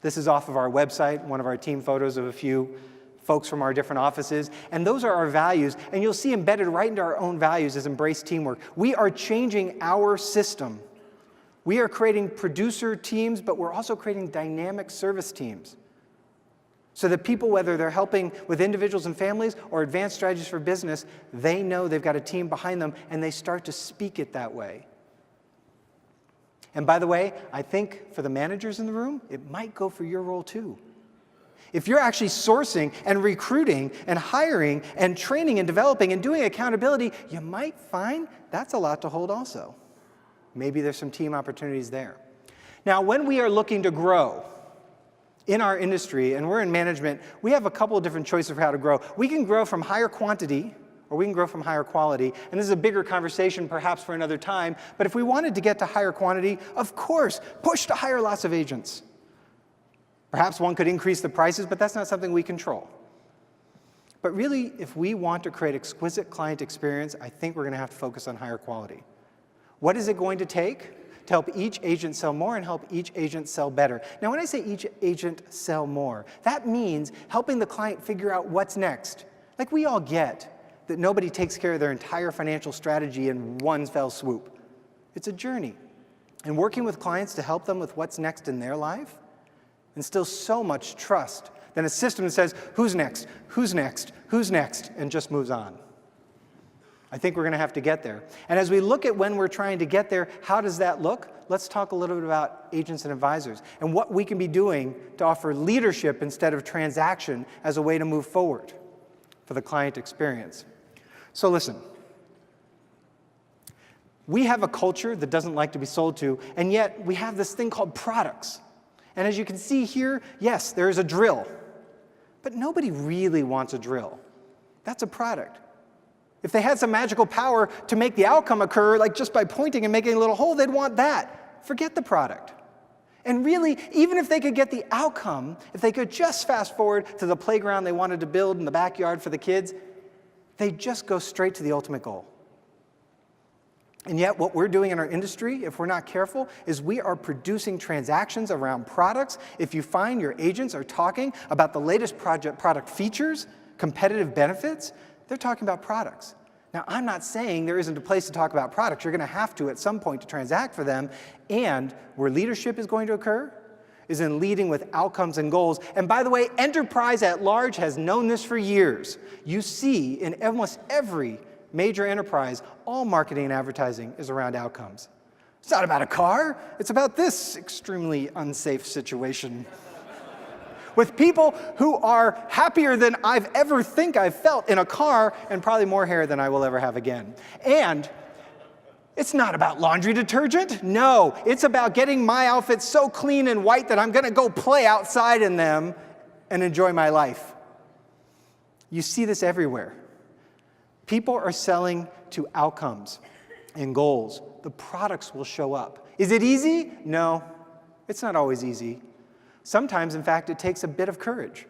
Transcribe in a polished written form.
This is off of our website, one of our team photos of a few folks from our different offices. And those are our values. And you'll see embedded right into our own values is embrace teamwork. We are changing our system. We are creating producer teams, but we're also creating dynamic service teams. So that people, whether they're helping with individuals and families or advanced strategies for business, they know they've got a team behind them, and they start to speak it that way. And by the way, I think for the managers in the room, it might go for your role too. If you're actually sourcing and recruiting and hiring and training and developing and doing accountability, you might find that's a lot to hold also. Maybe there's some team opportunities there. Now, when we are looking to grow in our industry, and we're in management, we have a couple of different choices for how to grow. We can grow from higher quantity, or we can grow from higher quality. And this is a bigger conversation, perhaps for another time. But if we wanted to get to higher quantity, of course, push to hire lots of agents. Perhaps one could increase the prices, but that's not something we control. But really, if we want to create exquisite client experience, I think we're going to have to focus on higher quality. What is it going to take to help each agent sell more and help each agent sell better? Now, when I say each agent sell more, that means helping the client figure out what's next. Like, we all get that nobody takes care of their entire financial strategy in one fell swoop. It's a journey. And working with clients to help them with what's next in their life instills so much trust than a system that says, who's next, who's next, who's next, and just moves on. I think we're going to have to get there. And as we look at when we're trying to get there, how does that look? Let's talk a little bit about agents and advisors and what we can be doing to offer leadership instead of transaction as a way to move forward for the client experience. So listen, we have a culture that doesn't like to be sold to, and yet we have this thing called products. And as you can see here, yes, there is a drill, but nobody really wants a drill. That's a product. If they had some magical power to make the outcome occur, like just by pointing and making a little hole, they'd want that. Forget the product. And really, even if they could get the outcome, if they could just fast forward to the playground they wanted to build in the backyard for the kids, they'd just go straight to the ultimate goal. And yet, what we're doing in our industry, if we're not careful, is we are producing transactions around products. If you find your agents are talking about the latest product features, competitive benefits, they're talking about products. Now, I'm not saying there isn't a place to talk about products. You're going to have to at some point to transact for them. And where leadership is going to occur is in leading with outcomes and goals. And by the way, enterprise at large has known this for years. You see in almost every major enterprise, all marketing and advertising is around outcomes. It's not about a car. It's about this extremely unsafe situation with people who are happier than I've ever felt in a car, and probably more hair than I will ever have again. And it's not about laundry detergent. No, it's about getting my outfit so clean and white that I'm going to go play outside in them and enjoy my life. You see this everywhere. People are selling to outcomes and goals. The products will show up. Is it easy? No, it's not always easy. Sometimes, in fact, it takes a bit of courage.